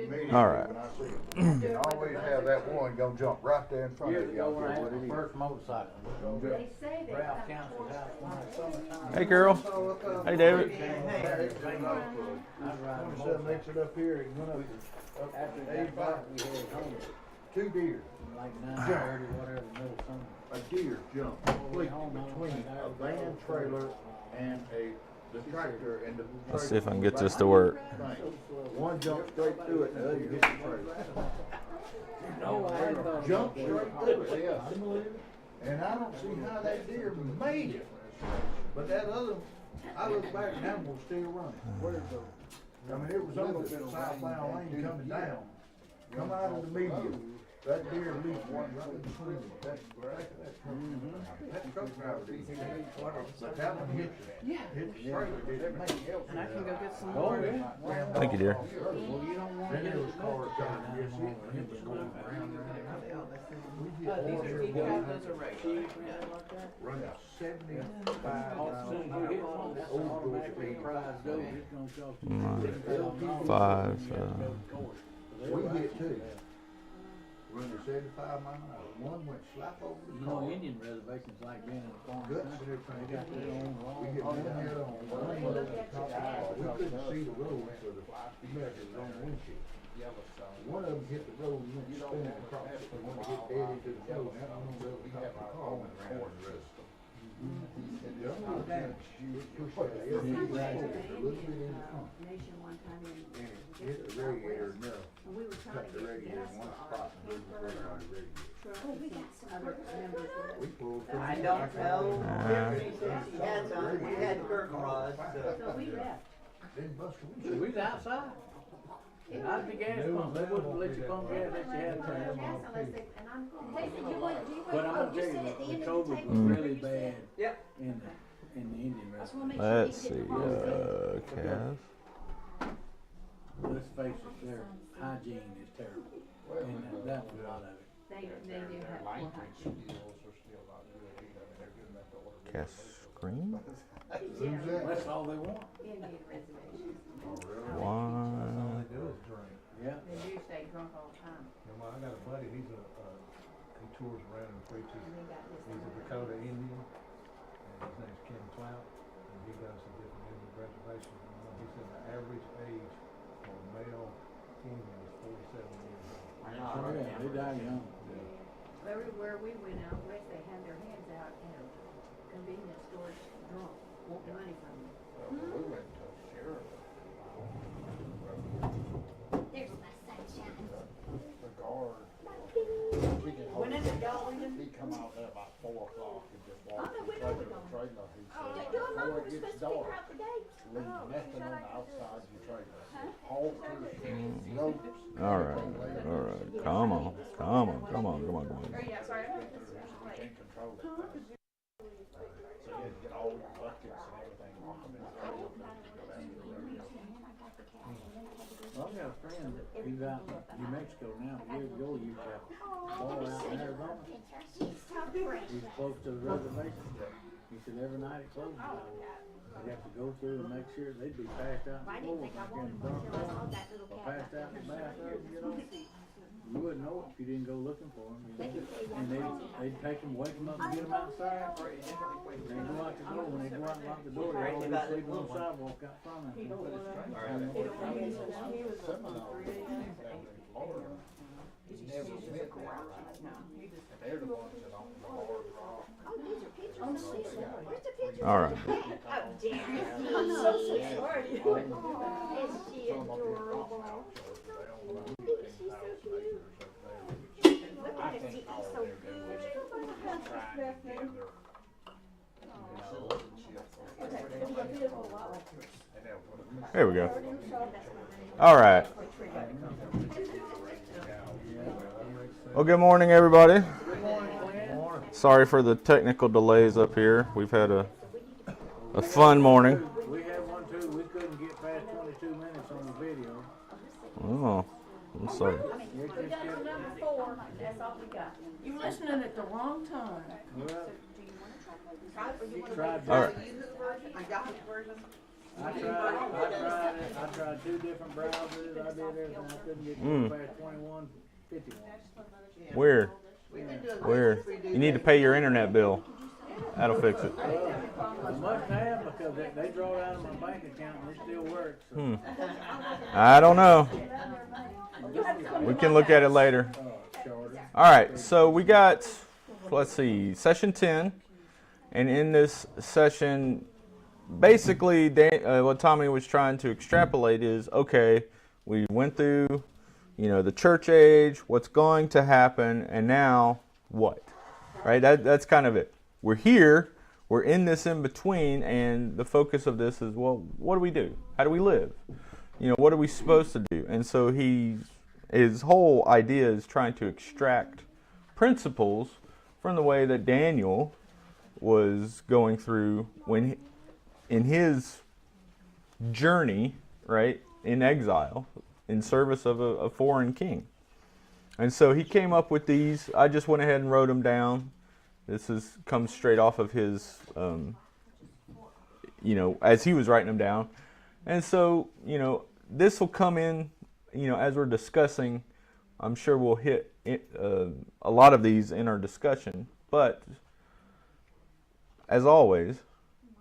immediately All right. when I see it. You can always have that one gonna jump right there in front Years of you. ago I when I don't care had what the it first motorcycle, They say they Ralph have Council's house when it was summertime. Hey, Carol. Hey, David. I'd ride a 27 makes it motorcycle. up here and went up to After it got 85. dark, we had home, 2 deer. like 9:30, whatever, middle of summer. A deer jumped completely between a van trailer and the tractor and the trailer. Let's see if I can get this to work. One jumped straight through it and the other hit the trailer. No, I hadn't thought Jumped about straight that. through it, yeah. And I don't see how that deer made it. But that other, I look back and that one was still running. Where's the, I mean, it was on the southbound lane coming down. Come out of the median. That deer leaped one right in between them. That truck driver didn't hit it. But that one hit the trailer, didn't make it. And I can go get some Oh, more. yeah. Thank you, dear. Well, you don't want to Then get there a was cars car coming, yes, it was going around. These are decaf, those are regular. Yeah, like that. Running 75 All as soon as you hit one, that's Old automatically Georgia. prize goes. It's gonna cost you $50,000. 5, We hit two. Running 75 miles an hour. One went slap over the You car. know, Indian reservations like being in a farm Guts country. and everything. They got their own law. We hit one head on, one went over the top of the car. We couldn't see the road for the measures on the windshield. One of them hit the road and went spinning across it. The one hit dead into the road. And that one over the top of the car went around the rest. The only damage, it pushed that air a little bit in the front. Nation one time And in. it hit the radiator enough. And we were trying Cut to the get radiator gas in one for spot our and moved the water out of the radiator. truck. We got some other members with We us. pulled through. I don't know. Tiffany said she had some, we had curtain rods, So we left. Didn't bust the We windshield. was outside. Out at the gas pump, they wouldn't let you pump gas unless you had a Gas permit. unless they, and I'm, they said you went, you went, But I'm oh, gonna you tell said you, at the the end of COVID the was table. really bad Yep. in the Indian I just restaurant. wanna make sure Let's you see. get the wrong thing. Cass. Let's face it, their hygiene is terrible. And that was a lot of it. They do have poor hygiene. Cass Scream. Who's that? That's all they want. Indian reservations. One. Yeah. They do stay drunk all the time. I got a buddy, he tours around and preaches. And they got this. He's a Dakota Indian, and his name's Ken Clout, and he does some different Indian reservations. And he said the average age for a male Indian is 47 years old. Oh, yeah, they die young. Everywhere we went out west, they had their hands out in a convenience store drunk, wanting money from them. We went to Sheridan. There's my sunshine. The guard. When is it, y'all leaving? He come out there about 4 o'clock and just walk Oh, no, the we know we're trailer. going. Trailer, he What said, you doing, Mom? before We're it gets supposed to dark, figure out the dates. leave nothing on the outside of your trailer. Halters, ropes. All right. All right. Come on. Come on. Come on. Come on. Come on. Yeah, sorry. You can't control it. So you had to get all your buckets and everything off of it. Well, I've got a friend that he's out in New Mexico now. Years ago, he used to have a bar out in Arizona. He's close to the reservation. He said every night at closing time, you have to go through and make sure they'd be passed out I in the didn't floor, think I like in wanted the one dark until I room, saw that little or cat. passed out in the bathtub, you know. You wouldn't know it if you didn't go looking for them. You know? And they'd take them, wake them up, and get them outside. And they'd go out the door. When they go out and lock the door, they'd always sleep on the sidewalk out front of them. Never met them. They're the ones that own the hard rock. Oh, these are pictures. Oh, where's the picture? All right. Oh, damn. I'm so sorry. Is she adorable? She's so cute. Look at it, she's so There we go. All right. Well, good morning, everybody. Sorry for the technical delays up here. We've had a fun morning. We had one too. We couldn't get past 22 minutes on the video. Oh, I'm sorry. We got to number 4, that's all we got. You listening at the wrong time. Well, You tried All to. right. I got his version. I tried 2 different browsers, I did everything, I couldn't get to past 2151. Weird. We've been doing Weird. this 3D You need to thing. pay your internet bill. That'll fix it. I must have, because they draw it out of my bank account and it still works. So. I don't know. We can look at it later. Charter. All right, so we got, let's see, session 10. And in this session, basically, what Tommy was trying to extrapolate is, okay, we went through, the church age, what's going to happen, and now what? Right? That's kind of it. We're here, we're in this in between, and the focus of this is, well, what do we do? How do we live? What are we supposed to do? And so his whole idea is trying to extract principles from the way that Daniel was going through when in his journey, right, in exile, in service of a foreign king. And so he came up with these. I just went ahead and wrote them down. This comes straight off of his, as he was writing them down. And so, this will come in, as we're discussing. I'm sure we'll hit a lot of these in our discussion. But, as always,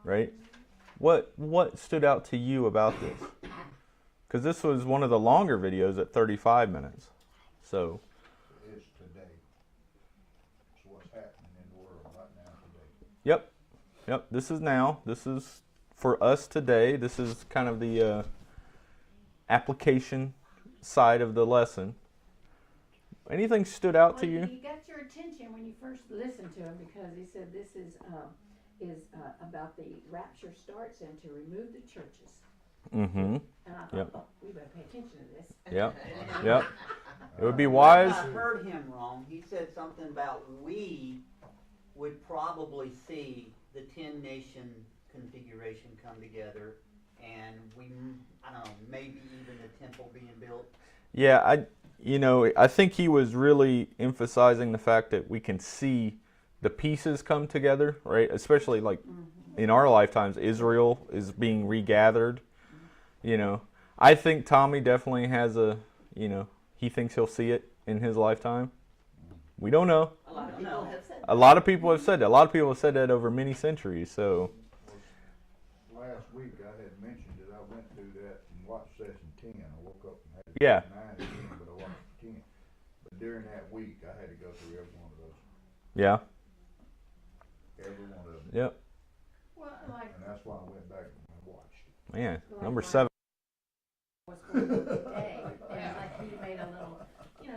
right, what stood out to you about this? Because this was one of the longer videos at 35 minutes. So, It's today. It's what's happening in the world right now today. Yep, this is now. This is for us today. This is kind of the application side of the lesson. Anything stood out to you? He got your attention when you first listened to him because he said this is about the rapture starts and to remove the churches. Mm-hmm. And I thought, Yep. oh, we better pay attention to this. Yep. It would be wise. I heard him wrong. He said something about we would probably see the 10-nation configuration come together, and I don't know, maybe even the temple being built. Yeah, I think he was really emphasizing the fact that we can see the pieces come together, right? Especially like in our lifetimes, Israel is being regathered. I think Tommy definitely has he thinks he'll see it in his lifetime. We don't know. A lot of people have said A lot of people have said that. A lot of people have said that over many centuries. So, Last week I had mentioned that I went through that and watched session 10. I woke up and had to Yeah. do 9 again, but I watched 10. But during that week I had to go through every one of those. yeah. Every one of them. Yep. Well, like And that's why I went back and watched it. Man, number 7. what's going on today, and like he made a little,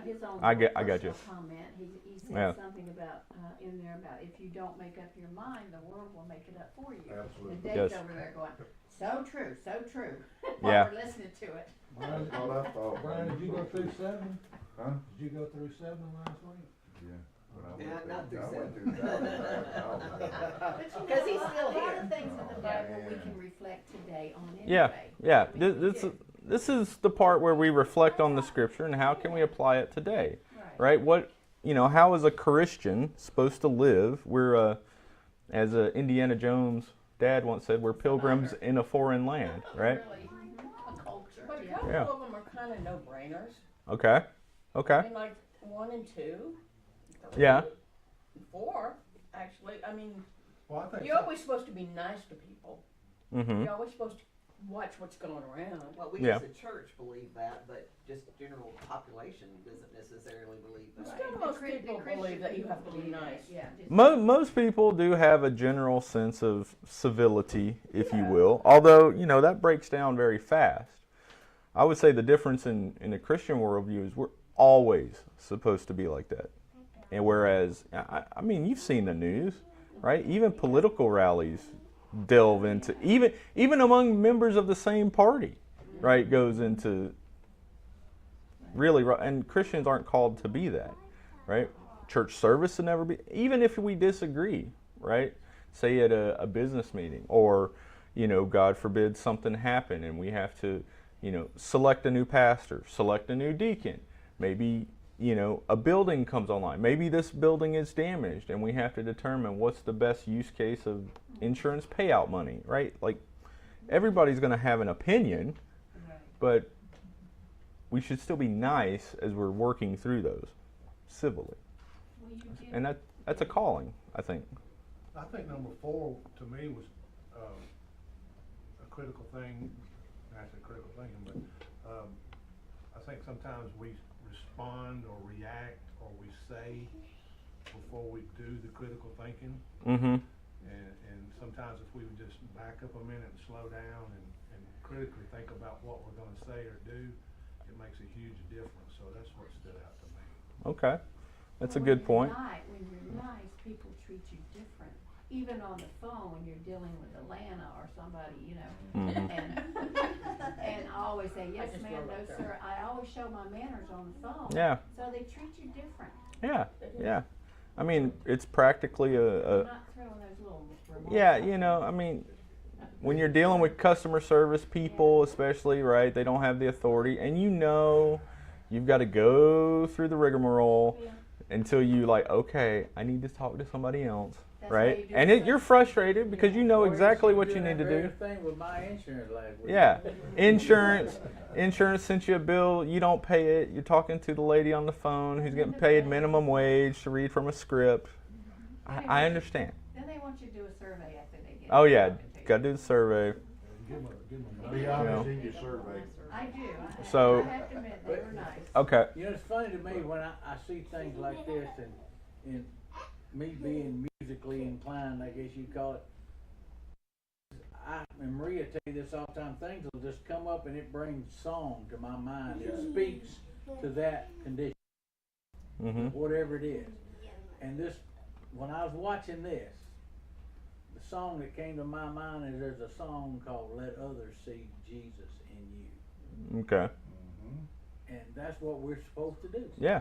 his own I got you. personal comment. He said Yeah. something about in there about if you don't make up your mind, the world will make it up for you. Absolutely. And Dave's Yes. over there going, so true, so true. Yeah. While we're listening to it. Brian, That's what I thought. Brian, did you go through 7? Huh? Did you go through 7 last week? Yeah. But I Yeah, went not through I went 7. through 7. But you Because know, he's still a lot here. of things in the Bible we Yeah. can reflect today on anyway. Yeah. I mean, This is the part where we reflect on the scripture and how can we apply it today, right? What how is a Christian supposed to live? We're as Indiana Jones' dad once said, we're pilgrims in a foreign land, right? Really, a culture. But a Yeah. couple Yeah. of them are kind of no-brainers. Okay. And like 1 and 2. Yeah. 4, actually. I mean, Well, I think you're always supposed to be nice to people. Mm-hmm. You're always supposed to watch what's going around. Well, we Yeah. as a church believe that, but just general population doesn't necessarily believe that. Still, most people believe that you have to be nice. Yeah. just- Most people do have a general sense of civility, if you will. Although, that breaks down very fast. I would say the difference in the Christian worldview is we're always supposed to be like that. And whereas, I mean, you've seen the news, right? Even political rallies delve into, even among members of the same party, right, goes into really, and Christians aren't called to be that, right? Church service should never be, even if we disagree, right? Say at a business meeting, or, God forbid something happen and we have to, select a new pastor, select a new deacon, maybe, a building comes online. Maybe this building is damaged and we have to determine what's the best use case of insurance payout money, right? Like, everybody's going to have an opinion, Right. but we should still be nice as we're working through those civilly. Well, you did. And that's a calling, I think. I think number 4 to me was a critical thing. Not a critical thing, but I think sometimes we respond or react or we say before we do the critical thinking. Mm-hmm. And sometimes if we would just back up a minute and slow down and critically think about what we're going to say or do, it makes a huge difference. So that's what stood out to me. Okay. That's a Well, good point. When you're nice, people treat you different. Even on the phone, when you're dealing with Atlanta or somebody, you know. Mhm. And I always say, yes, just ma'am, drove no, up there. sir. I always show my manners on the phone. Yeah. So they treat you different. Yeah. Yeah. I mean, it's practically You're a not throwing those little remarks. yeah, you know, I mean, when you're dealing with customer service people, especially, right, they don't have the authority, and you know you've got to go through the rigmarole Yeah. until you like, okay, I need to talk to somebody else, That's why right? you do And the you're frustrated because you know Boy, exactly she what did you need that to very do. thing with my insurance last week. Yeah, insurance sent you a bill, you don't pay it. You're talking to the lady on the phone who's getting paid minimum wage to read from a script. I understand. Then they want you to do a survey after they get. Oh yeah, documentation. got to do the survey. Give them a Be honest in your survey. I do. So- I have to admit, they were nice. Okay. You know, it's funny to me when I see things like this and me being musically inclined, I guess you'd call it. And Maria tell you this all the time, things will just come up and it brings song to my mind. It speaks to that condition, Mhm. whatever it is. And this, when I was watching this, the song that came to my mind is there's a song called Let Others See Jesus in You. Okay. And that's what we're supposed to do. Yeah.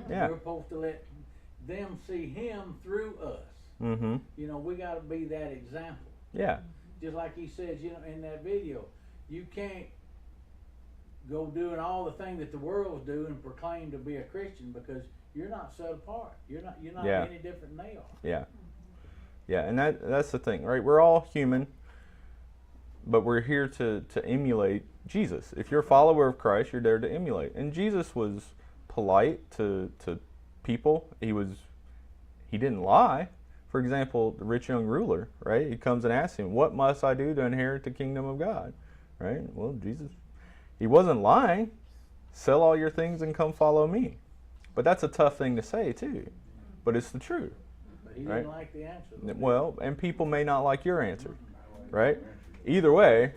Yeah. We're supposed to let them see him through us. Mhm. You know, we got to be that example. Yeah. Just like he says, you know, in that video, you can't go doing all the things that the world's doing and proclaim to be a Christian because you're not set apart. You're not Yeah. any different than they are. Yeah. Yeah, and that's the thing, right? We're all human, but we're here to emulate Jesus. If you're a follower of Christ, you're there to emulate. And Jesus was polite to people. He didn't lie. For example, the rich young ruler, right? He comes and asks him, "What must I do to inherit the kingdom of God?" Right? Well, Jesus, he wasn't lying. Sell all your things and come follow me. But that's a tough thing to say too. But it's the truth. But he Right. didn't like the answer. Well, and people may not like your answer, right? Either way.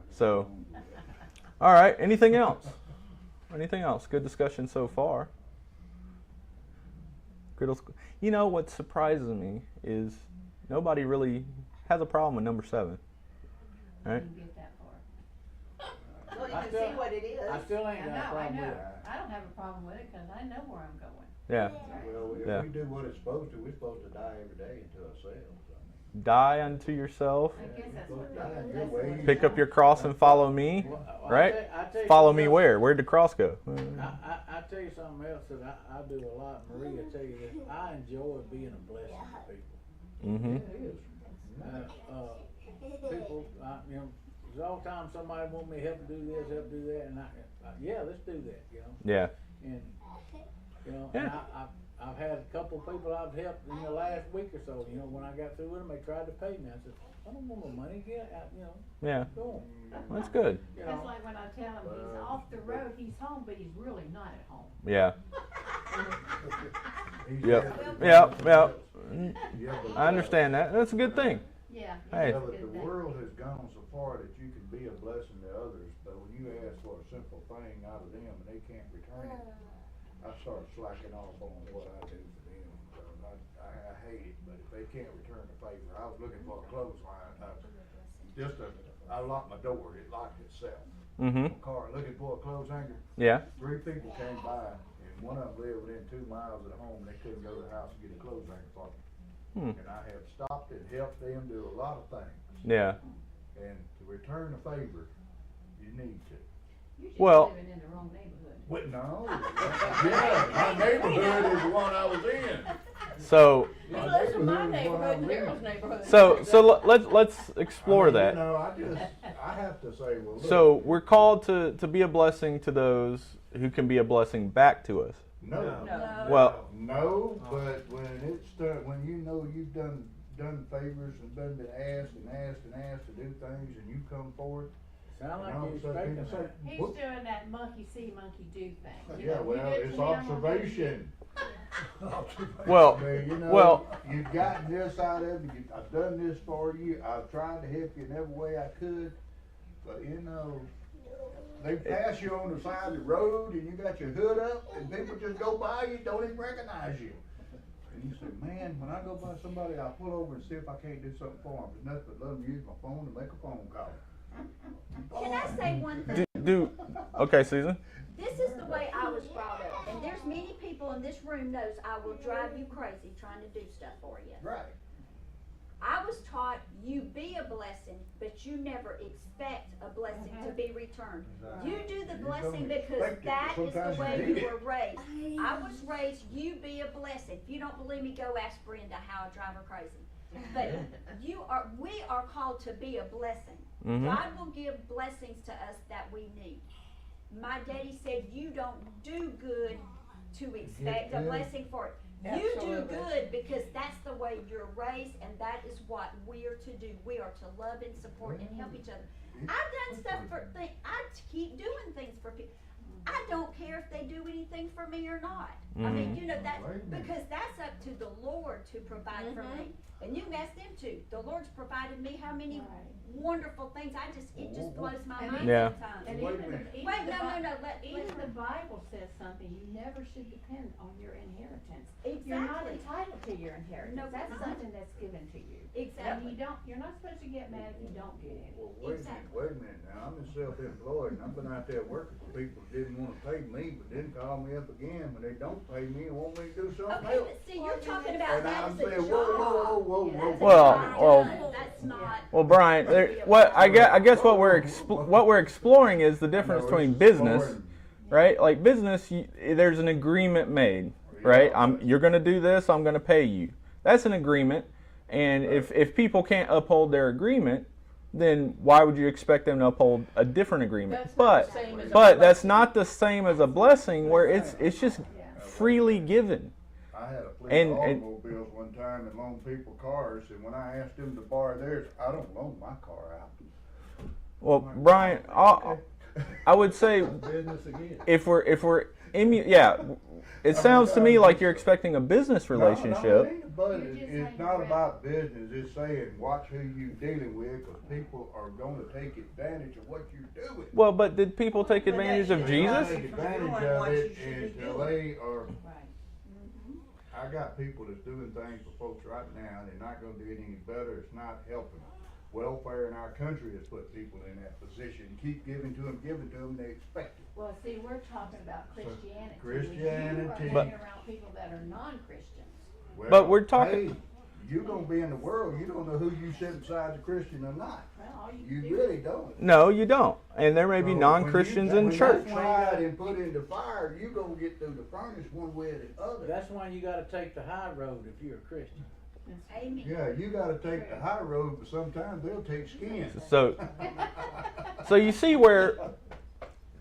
So, all right. Anything else? Anything else? Good discussion so far. You know what surprises me is nobody really has a problem with number 7. Right? Didn't get that far. Well, you I can still- see what it is. I still ain't I got a know, I problem with know. it. I don't have a problem with it because I know where I'm going. Yeah. Well, if Yeah. we do what it's supposed to, we're supposed to die every day unto ourselves. Die unto yourself. I guess that's what Die in it your is. ways. Pick up your cross and follow me. Well, Right? I tell you Follow me something where? else. Where'd the cross go? I tell you something else that I do a lot. Maria tell you this. I enjoy being a blessing to people. Mm-hmm. People, you know, there's all the time somebody want me to help do this, help do that, and yeah, let's do that, you know. Yeah. And you know, Yeah. and I've had a couple of people I've helped in the last week or so. You know, when I got through with them, they tried to pay me. I said, I don't want no money. Get out, you know, Yeah. go on. That's good. You That's know, like when I tell him he's off the road, he's home, but he's really not at home. Yeah. He's Yep. happy. Yep. Yep. Yeah, but, I understand that. That's a good thing. Yeah. Hey. Yeah, but the world has gone so far that you can be a blessing to others, but when you ask for a simple thing out of them and they can't return it, I start slacking off on what I do for them. Because I hate it, but if they can't return the favor, I was looking for a clothesline. I locked my door, it locked itself. Mm-hmm. Car looking for a clothes hanger. Yeah. 3 people came by, and one of them lived within 2 miles of the home. They couldn't go to the house and get a clothes hanger for them. And I have stopped and helped them do a lot of things. Yeah. And to return a favor, you need to. You're just Well- living in the wrong neighborhood. What, no? Yeah, my neighborhood is the one I was in. So You live in my neighborhood and Daryl's neighborhood. let's explore I mean, that. You know, I have to say, well, look. So we're called to be a blessing to those who can be a blessing back to us. No. No. Well, No, but when you know you've done favors and been asked to do things, and you come forward. Sound like and all you of a sudden expecting people that. say, He's "What?" doing that monkey see, monkey do thing. You Yeah, know, you well, do it it's to him, I'll do it to observation. well, I mean, you know, well, you've gotten this out of me. I've done this for you. I've tried to help you in every way I could, but you know, they pass you on the side of the road, and you got your hood up, and people just go by you, don't even recognize you. And you say, man, when I go by somebody, I'll pull over and see if I can't do something for them. There's nothing but let them use my phone to make a phone call. Can I say one thing? okay, Susan. This is the way I was brought up, and there's many people in this room knows I will drive you crazy trying to do stuff for you. Right. I was taught you be a blessing, but you never expect a blessing to be returned. You do the You blessing don't because expect it, that but is the sometimes you way need you it. were raised. I was raised, you be a blessing. If you don't believe me, go ask Brenda how I drive her crazy. But we are called to be a blessing. Mhm. God will give blessings to us that we need. My daddy said you don't do good to expect a good. blessing for it. You do Absolutely. good because that's the way you're raised, and that is what we are to do. We are to love and support and help each other. I've done stuff for things. I keep doing things for people. I don't care if they do anything for me or not. I mean, you know that because that's up to the Lord to provide for me, and you can ask them too. The Lord's provided me how many wonderful things. It just blows my mind Yeah. sometimes. And Wait a even minute. the, Wait, no. even the Bible says something, you never should depend on your inheritance. You're not Exactly. entitled to your inheritance. No, That's not. something that's given to you. And Exactly. you're not supposed to get mad if you don't get it. Well, wait a minute now, I'm just self-employed, and I've been out there working for people that didn't wanna pay me, but then call me up again when they don't pay me and want me to do something Okay, else. but see, you're talking about And that I'm as a saying, job. whoa. That's a Well, job. well- That's not. Well, Brian, I guess what we're exploring is the difference between business, right? Like business, there's an agreement made, right? You're going to do this, I'm going to pay you. That's an agreement, and if people can't uphold their agreement, then why would you expect them to uphold a different agreement? That's not But the same as a that's blessing. not the same as a blessing where it's just freely given. I had a fleet And- of automobiles one time and loaned people cars, and when I asked them to borrow theirs, I don't loan my car out. Well, Brian, I would say Business again. if we're it sounds to me like you're expecting a business relationship. No, but it's not about business, it's saying, watch who you're dealing with, cause people are gonna take advantage of what you're doing. Well, but did people take advantage of They Jesus? take advantage of it until they are, Right. I got people that's doing things for folks right now, they're not gonna do it any better, it's not helping. Welfare in our country has put people in that position, keep giving to them, they expect it. Well, see, we're talking about Christianity. Christianity. You are hanging around people that are non-Christians. But we're talking- Hey, you're gonna be in the world, you don't know who you sit beside, the Christian or not. Well, all You you do really don't. No, you don't. And there may be So non-Christians when in you church. tried and put in the fire, you gonna get through the furnace one way or the other. That's why you gotta take the high road if you're a Christian. Amen. Yeah, you gotta take the high road, but sometimes they'll take skin. So you see where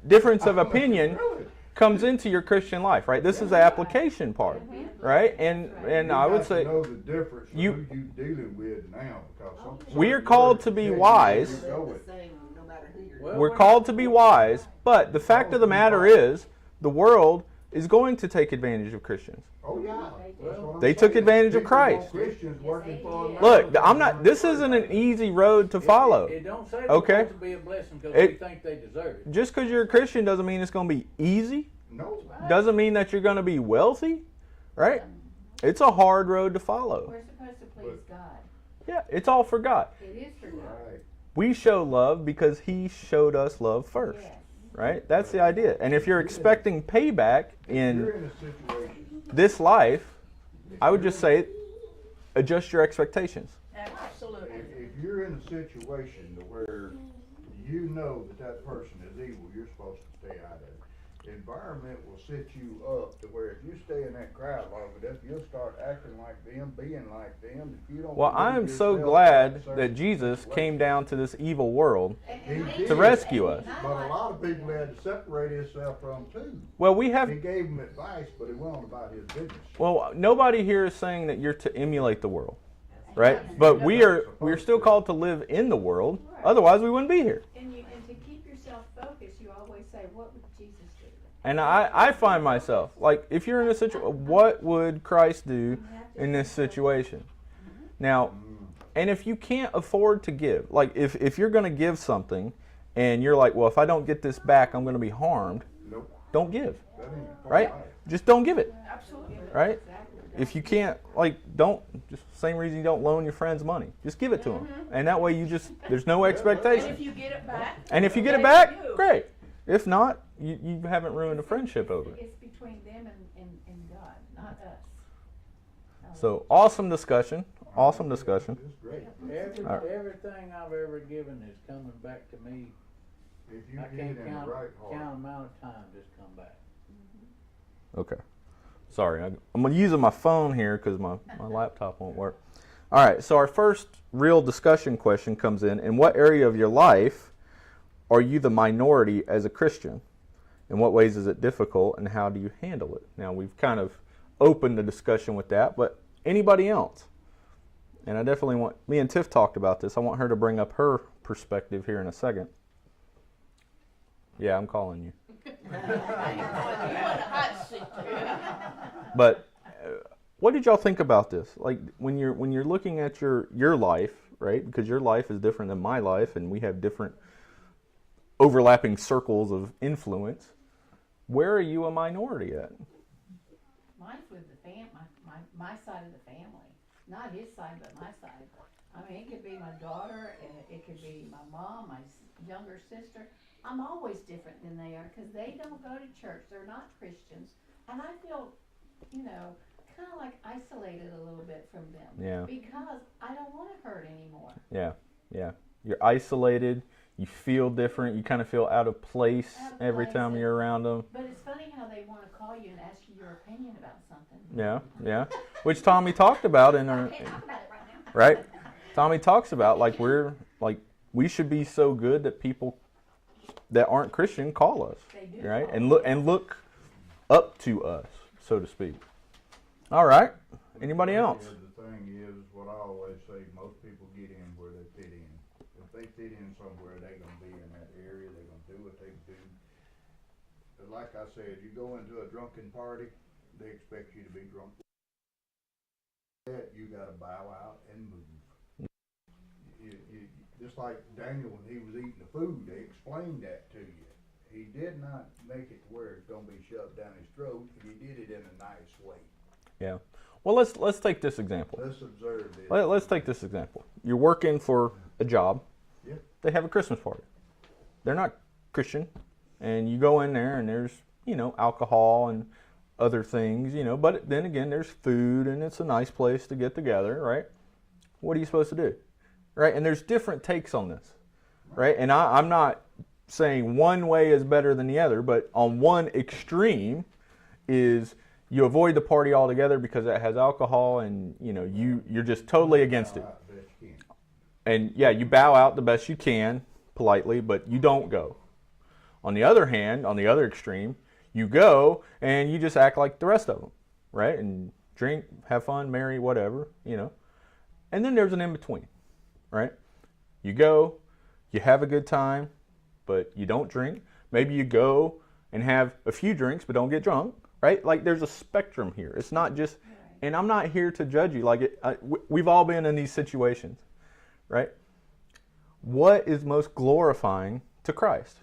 difference of opinion Really? comes into your Christian life, right? This is the application part, right? And I would say You got to know the difference you- of who you dealing with now, because some. We are called to be wise. They're the same, no matter who you're. Well, we're called to be wise, but the fact of the matter is the world is going to take advantage of Christians. Oh, yeah. That's what I'm They took saying. advantage of People want Christ. Christians working for them. Look, this isn't an easy road to follow. It don't say Okay. we're supposed to be a blessing because we It- think they deserve it. Just because you're a Christian doesn't mean it's going to be easy. No. Doesn't mean that you're going to be wealthy, right? It's a hard road to follow. We're supposed to please God. Yeah, it's all for God. It is for God. Right. We show love because He showed us love first, Yes. right? That's the idea. And if you're expecting payback You're in in a situation. this life, I would just say adjust your expectations. Absolutely. If you're in a situation to where you know that person is evil, you're supposed to stay out of it. environment will set you up to where if you stay in that crowd long enough, you'll start acting like them, being like them. If you don't Well, believe I am so yourself glad in certain that Jesus situations. came down to this evil world He to did. rescue us. But a lot of people had to separate himself from too. Well, we have. He gave them advice, but it wasn't about his business. Well, nobody here is saying that you're to emulate the world, right? But we're still called to live in the world. Otherwise, we wouldn't be here. And to keep yourself focused, you always say, what would Jesus do? And I find myself like, if you're in a situation, what would Christ do in this situation? Now, and if you can't afford to give, like if you're going to give something, and you're like, well, if I don't get this back, I'm going to be harmed. Nope. Don't give, That ain't part right? of it. Just don't give it, Absolutely. right? If you can't, like, don't, just same reason you don't loan your friends money. Just give it to them. And that way there's no And expectation. if you get it back. And if you get it great back, for you. great. If not, you haven't ruined a friendship over it. It's between them and God, not us. So, awesome discussion. Awesome discussion. It's great. Everything I've ever given is coming back to me. If you I get it can't in the count right heart. amount of time just come back. Okay. Sorry, I'm using my phone here because my laptop won't work. All right, so our first real discussion question comes in what area of your life are you the minority as a Christian? In what ways is it difficult, and how do you handle it? Now, we've kind of opened the discussion with that, but anybody else? And I definitely want, me and Tiff talked about this, I want her to bring up her perspective here in a second. Yeah, I'm calling you. You want a hot seat. But what did y'all think about this? Like when you're looking at your life, right? Because your life is different than my life, and we have different overlapping circles of influence. Where are you a minority at? Mine's with the my side of the family, not his side, but my side. I mean, it could be my daughter, and it could be my mom, my younger sister. I'm always different than they are because they don't go to church. They're not Christians, and I feel, kind of like isolated a little bit from them. Yeah. Because I don't want to hurt anymore. Yeah. You're isolated. You feel different. You kind of feel out of place Out of every place, time you're around them. But it's funny how they want to call you and ask you your opinion about something. Yeah. Which Tommy talked about in I our can't talk about it right now. right. Tommy talks about we should be so good that people that aren't Christian call us, They do right? call And look up to us, so to speak. All right. Anybody else? The thing is, what I always say, most people get in where they fit in. If they fit in somewhere, they're gonna be in that area, they're gonna do what they do. But like I said, you go into a drunken party, they expect you to be drunk. You gotta bow out and move. You, just like Daniel, when he was eating the food, they explained that to you. He did not make it to where it's gonna be shoved down his throat, but he did it in a nice way. Yeah. Well, let's take this example. Let's observe this. Let's take this example. You're working for a job. Yeah. They have a Christmas party. They're not Christian, and you go in there and there's alcohol and other things, But then again, there's food and it's a nice place to get together, right? What are you supposed to do, right? And there's different takes on this, right? And I'm not saying one way is better than the other, but on one extreme is you avoid the party altogether because it has alcohol, and you're just totally against it. And yeah, you bow out the best you can politely, but you don't go. On the other hand, on the other extreme, you go and you just act like the rest of them, right? And drink, have fun, marry, whatever, And then there's an in-between, right? You go, you have a good time, but you don't drink. Maybe you go and have a few drinks, but don't get drunk, right? Like there's a spectrum here. It's not just, and I'm not here to judge you. Like we've all been in these situations, right? What is most glorifying to Christ?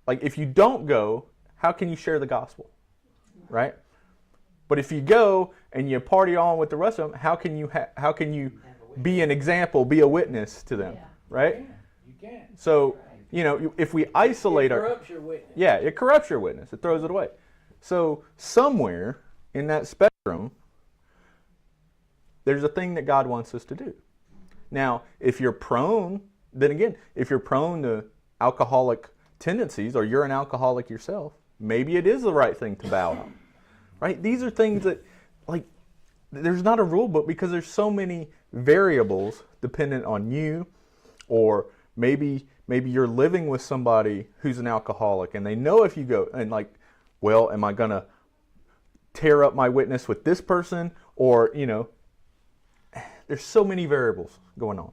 Like if you don't go, how can you share the gospel, right? But if you go and you party on with the rest of them, how can you be an example, be a witness to them, right? You can. So if we isolate It our corrupts your witness. yeah, it corrupts your witness. It throws it away. So somewhere in that spectrum, there's a thing that God wants us to do. Now, if you're prone to alcoholic tendencies, or you're an alcoholic yourself, maybe it is the right thing to bow out. Right? These are things that, like, there's not a rule book because there's so many variables dependent on you, or maybe you're living with somebody who's an alcoholic and they know if you go and like, well, am I going to tear up my witness with this person? Or, there's so many variables going on.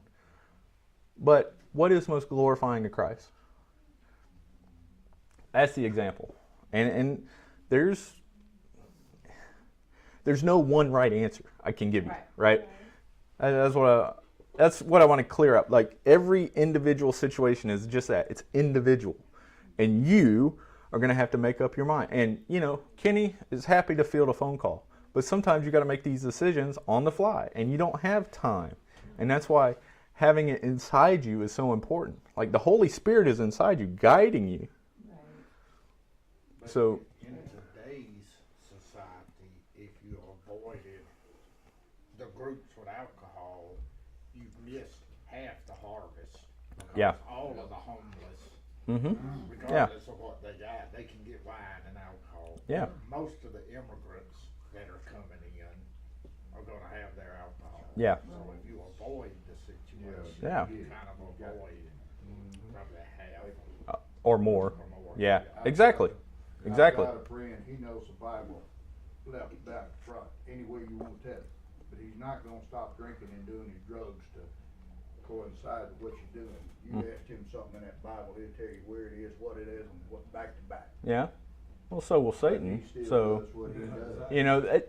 But what is most glorifying to Christ? That's the example. And there's no one right answer I can give you, right? That's what I want to clear up. Like, every individual situation is just that. It's individual. And you are going to have to make up your mind. And, Kenny is happy to field a phone call. But sometimes you got to make these decisions on the fly. And you don't have time. And that's why having it inside you is so important. Like, the Holy Spirit is inside you, guiding you. So, in today's society, if you avoided the groups with alcohol, you've missed half the harvest. Yeah. All of the homeless, mm-hmm. regardless of what they got, they can get wine and alcohol. Yeah. Most of the immigrants that are coming in are going to have their alcohol. Yeah. So if you avoid the situation, Yeah. you kind of avoid probably half Or more. or more. Yeah. Exactly. Exactly. I've got a friend, he knows the Bible left, back, front, any way you want to tell it. But he's not gonna stop drinking and doing his drugs to coincide with what you're doing. You ask him something in that Bible, he'll tell you where it is, what it is, and what back to back. Yeah. Well, so will But Satan. he still So, does what he does.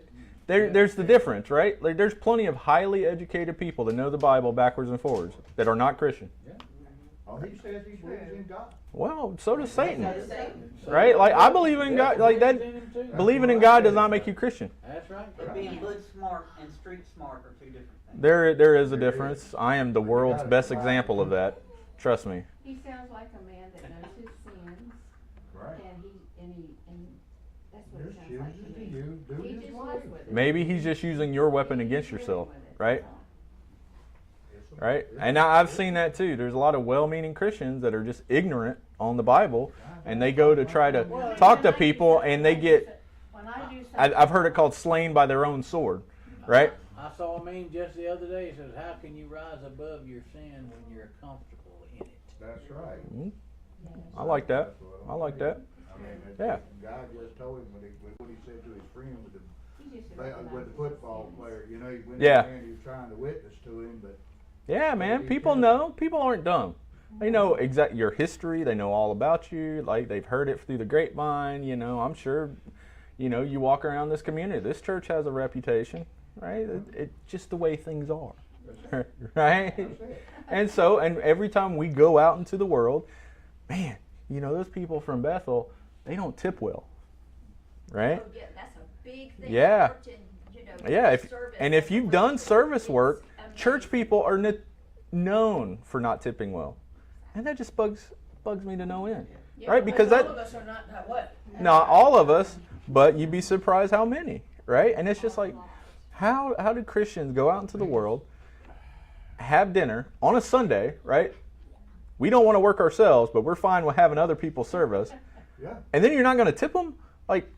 there's the difference, right? Like, there's plenty of highly educated people that know the Bible backwards and forwards that are not Christian. Oh, he says he believes in God. Well, so does Satan. Right? Like, I believe in God. Like, that. Believing in God does not make you Christian. That's right. But being hood smart and street smart are two different things. There is a difference. I am the world's best example of that. Trust me. He sounds like a man that knows his sins, Right. and that's what it Just sounds like chooses to to me. do He his just way. lives with it. Maybe he's just using your weapon against yourself, right? It's Right? And I've seen that too. There's a lot of well-meaning Christians that are just ignorant on the Bible, and they go to try to talk to people, and they get, When I do something, I've heard it called slain by their own sword, right? I saw a meme just the other day. It says, "How can you rise above your sin when you're comfortable in it?" That's right. I like that. I like that. I mean, Yeah. God just told him what he said to his friend with he just the football player. He went Yeah. in there and he was trying to witness to him, but Yeah, man. People know. People aren't dumb. They know your history. They know all about you. Like, they've heard it through the grapevine. I'm sure, you walk around this community. This church has a reputation, right? It's just the way things are, right? And every time we go out into the world, man, those people from Bethel, they don't tip well, right? Oh, yeah, that's a big thing. Yeah. Worked in, Yeah, if service. you've done service work, It's church amazing. people are known for not tipping well, and that just bugs me to no end, right? Because all of us are not what? not all of us, but you'd be surprised how many, right? And it's just like, how do Christians go out into the world, have dinner on a Sunday, right? We don't want to work ourselves, but we're fine with having other people serve us, yeah. and then you're not going to tip them, like.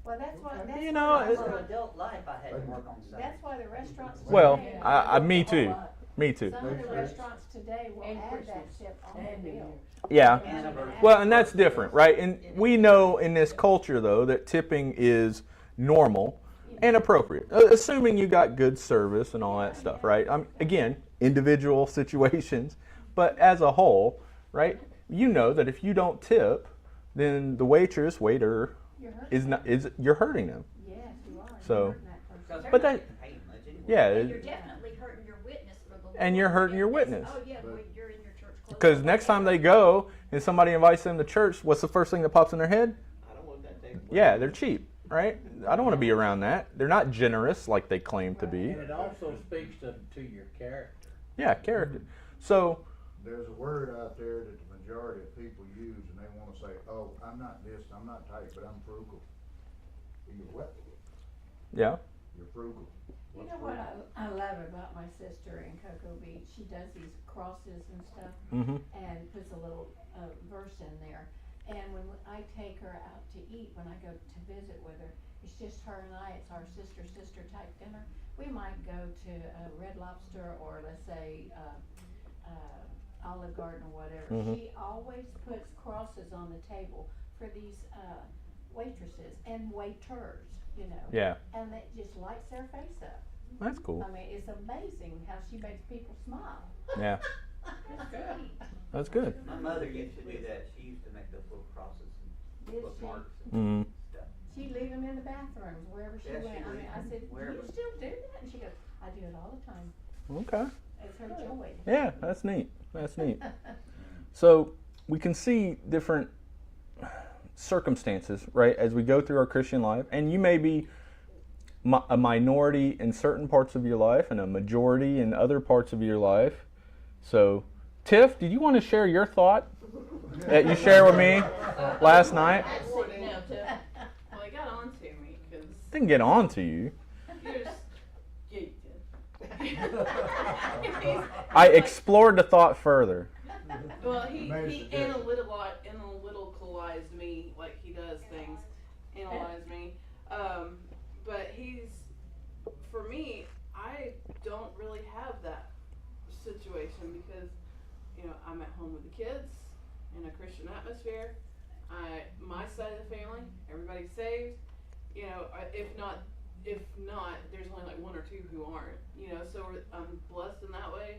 Well, that's why. That's You why know, the it- For restaurants- adult life, I had to work on Sunday. That's why the restaurants. Well, today- me too. Me too. Some of the restaurants today will And add that Christmas. tip on the bill. Yeah. Anniversary. Well, and that's different, right? And we know in this culture, though, that tipping is normal and appropriate, assuming you got good service and all that stuff, right? Again, individual situations, but as a whole, right? You know that if you don't tip, then the waitress, waiter, you're hurting them. Yes, you are. So- You're hurting that person. Because they're But not that- getting paid much anyway. Yeah. And you're definitely hurting your witness for the Lord. And you're hurting your witness. Oh, yeah, when you're in your church clothes. Because next time they go and somebody invites them to church, what's the first thing that pops in their head? I don't want that table. Yeah, they're cheap, right? I don't want to be around that. They're not generous like they claim to be. And it also speaks to your character. Yeah, character. So, There's a word out there that the majority of people use, and they want to say, "Oh, I'm not this, I'm not tight, but I'm frugal." You're what? yeah. You're frugal. You know what I love about my sister in Cocoa Beach? She does these crosses and stuff Mm-hmm. and puts a little verse in there. And when I take her out to eat, when I go to visit with her, it's just her and I, it's our sister type dinner. We might go to Red Lobster or let's say, Olive Garden or whatever. Mhm. She always puts crosses on the table for these, waitresses and waiters, you know. Yeah, And it just lights their face up. that's cool. I mean, it's amazing how she makes people smile. Yeah, It's great. that's good. My mother used to do that. She used to make those little crosses and Did bookmarks Mm. and stuff. She'd leave them in the bathrooms, wherever she Yeah, she went. I mean, I would. said, do Wherever. you still do that? And she goes, I do it all the time. Okay. It's her joy. Yeah, that's neat. That's neat. So we can see different circumstances, right, as we go through our Christian life. And you may be a minority in certain parts of your life and a majority in other parts of your life. So, Tiff, did you want to share your thought that you shared with me last night? Well, it got on to me because Didn't get on to you. you're just, yeah, you did. I explored the thought further. Well, he Amazing. analyticalized me like he does things, analyzed me. But for me, I don't really have that situation because, I'm at home with the kids in a Christian atmosphere. My side of the family, everybody's saved. If not, there's only like one or two who aren't. So I'm blessed in that way.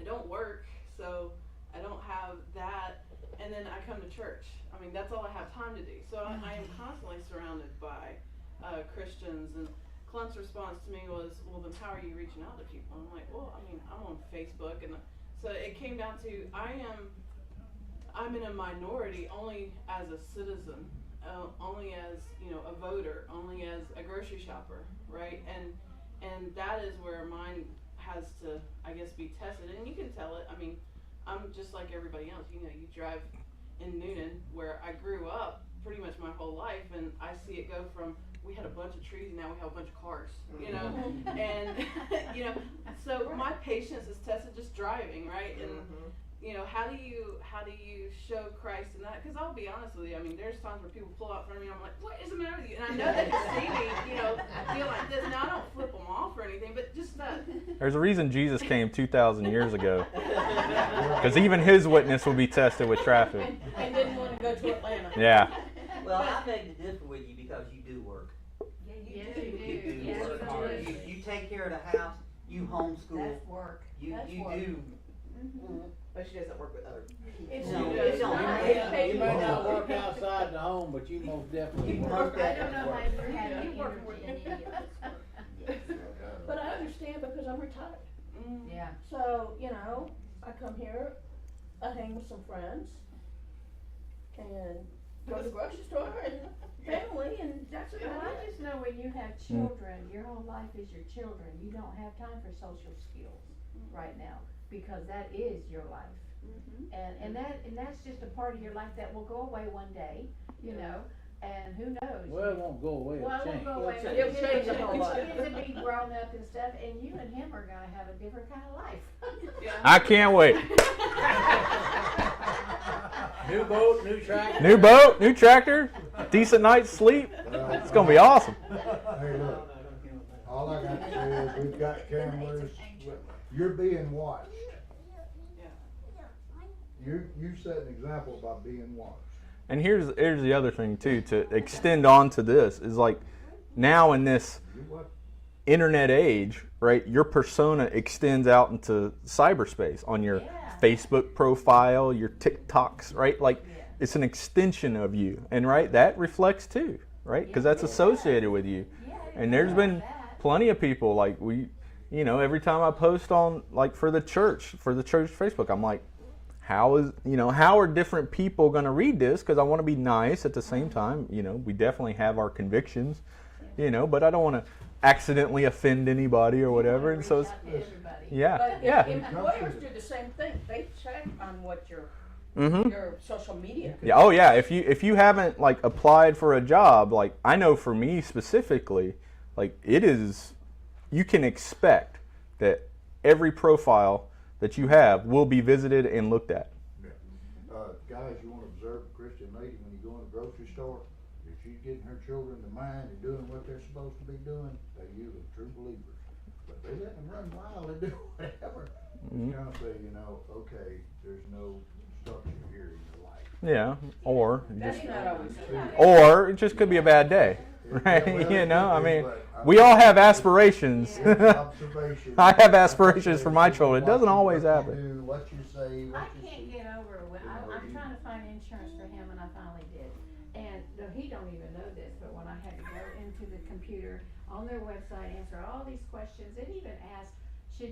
I don't work, so I don't have that, and then I come to church. I mean, that's all I have time to do. So I am constantly surrounded by Christians, and Clint's response to me was, well, then how are you reaching out to people? And I'm like, well, I mean, I'm on Facebook, and so it came down to I'm in a minority only as a citizen, only as, a voter, only as a grocery shopper, right? And that is where mine has to, I guess, be tested, and you can tell it. I mean, I'm just like everybody else. You drive in Noonan, where I grew up pretty much my whole life, and I see it go from we had a bunch of trees and now we have a bunch of cars, and so my patience is tested just driving, right? And how do you show Christ in that? Because I'll be honest with you, I mean, there's times where people pull out in front of me and I'm like, what is the matter with you? And I know they can see me, feel like this. Now I don't flip them off or anything, but just that. There's a reason Jesus came 2,000 years ago. Because even his witness will be tested with traffic. And didn't want to go to Atlanta. Yeah. Well, I beg to differ with you because you do work. Yes, You do Yes, work you hard. do. You take care of the house. You homeschool. That's work. You That's you work. do. But she doesn't work with other people. It's No, it's it's not- not. You may not work outside the home, but you most definitely You work. most I don't know how definitely you have You the work energy with in any of this work. But I understand because I'm retired. Yeah. So, I come here, I hang with some friends, and go to the grocery store and family, and that's Well, about I it. just know when you have children, your whole life is your children. You don't have time for social skills right now because that is your life. And that's just a part of your life that will go away one day, and who knows? Well, it won't go away, Well, it'll it won't change. go away. change. It'll The change kids the whole life. will be grown up and stuff, and you and him are gonna have a different kind of life. I can't wait. New boat, new tractor. New boat, new tractor, decent night's sleep. It's going to be awesome. Hey, look, all I got to say is we've got cameras, you're being watched. You set an example by being watched. And here's the other thing, too, to extend on to this, is like now in this You what? internet age, right, your persona extends out into cyberspace on your Facebook profile, your TikToks, right? Like it's an extension of you. And right, that reflects too, right? Because that's associated with you. And there's been plenty of people like every time I post on like for the church Facebook, I'm like, how are different people going to read this? Because I want to be nice at the same time. We definitely have our convictions, but I don't want to accidentally offend anybody or whatever. And so it's, yeah, But yeah. employers do the same thing. They check on what your social media. Yeah. Oh yeah. If you haven't like applied for a job, like I know for me specifically, like it is, you can expect that every profile that you have will be visited and looked at. Guys, you want to observe a Christian nation? start, if she's getting her children to mind and doing what they're supposed to be doing, they you the true believers. But they let them run wild and do whatever. It's kind of say, you know, okay, there's no structure here in your life. Yeah, or just, That's not always true. or it just could be a bad day, right? Yeah, well, You know, I mean, but, we all have aspirations. Observation. I have aspirations for my children. It doesn't always happen. What you do, what you say, I what you can't say. get over it. I'm trying to find insurance for him, and I finally did. And though he don't even know this, but when I had to go into the computer on their website, answer all these questions, it even asked, do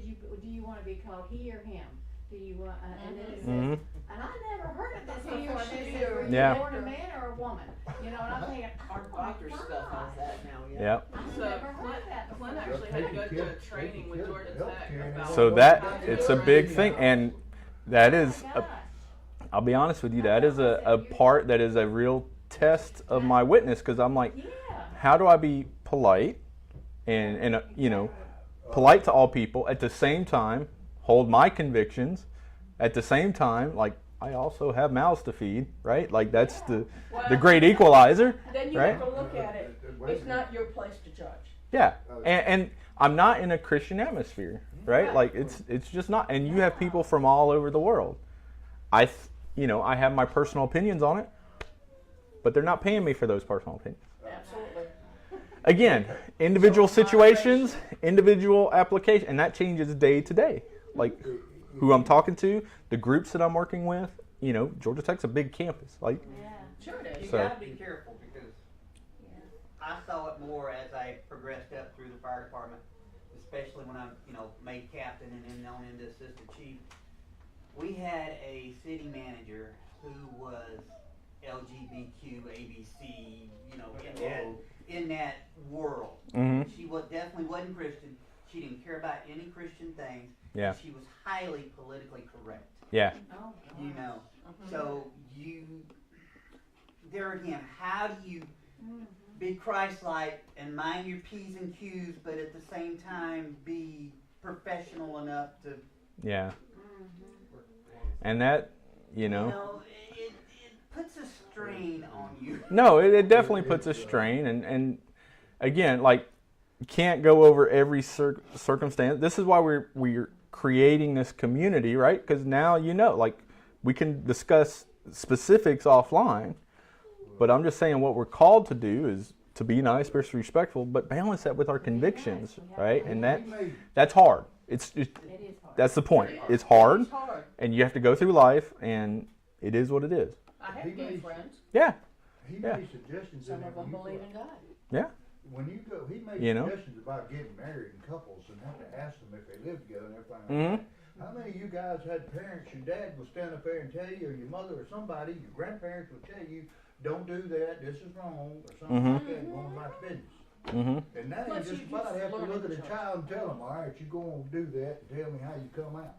you want to be called he or him? Do you want? And then it says, Mhm. and I never heard of this He or before. she This says, or- were you Yeah. born a man or a woman? You know, and I'm thinking, Our doctor stuff has that now, yeah. Yep. I've So never heard Clint, of that Clint before. actually had to go to a training with Georgia Tech about. So that it's a big thing, and that is, Oh my gosh. I'll be honest with you, that is a part that is a real test of my witness, because I'm like, Yeah. how do I be polite and you know, polite to all people at the same time, hold my convictions at the same time, like I also have mouths to feed, right? Like that's the great equalizer, Then you right? have to look at it, it's not your place to judge. Yeah, and I'm not in a Christian atmosphere, right? Like it's just not. And you have people from all over the world. You know, I have my personal opinions on it, but they're not paying me for those personal opinions. Absolutely. Again, individual situations, individual application, and that changes day to day. Like who I'm talking to, the groups that I'm working with. You know, Georgia Tech's a big campus. Like, Yeah. Sure it You is. So- gotta be careful because I saw it more as I progressed up through the fire department, especially when I, made captain and then on into assistant chief. We had a city manager who was LGBTQ, ABC, in that world. mhm, She definitely wasn't Christian. She didn't care about any Christian things. yeah, She was highly politically correct. yeah, Oh, You know, so there again, how do you be Christ-like and mind your P's and Q's, but at the same time be professional enough to, yeah. And that, you know, it puts a strain on you. no, it definitely puts a strain. And again, like, you can't go over every circumstance. This is why we're creating this community, right? Because now like we can discuss specifics offline. But I'm just saying what we're called to do is to be nice, be respectful, but balance that with our convictions, right? And that's hard. it is hard. That's the point. It's hard, It's hard. and you have to go through life, and it is what it is. I have gay friends, Yeah, He Yeah. made suggestions. some in of there them when you believe in God. yeah, When you go, he made You know? suggestions about getting married in couples and have to ask them if they live together and everything. Mhm. How many of you guys had parents, your dad will stand up there and tell you, or your mother or somebody, your grandparents will tell you, don't do that, this is wrong, or something Mhm. like that, going about business. mhm, And now you Plus just you about just have to learn look at the a church. child and tell them, all right, you go on and do that, and tell me how you come out.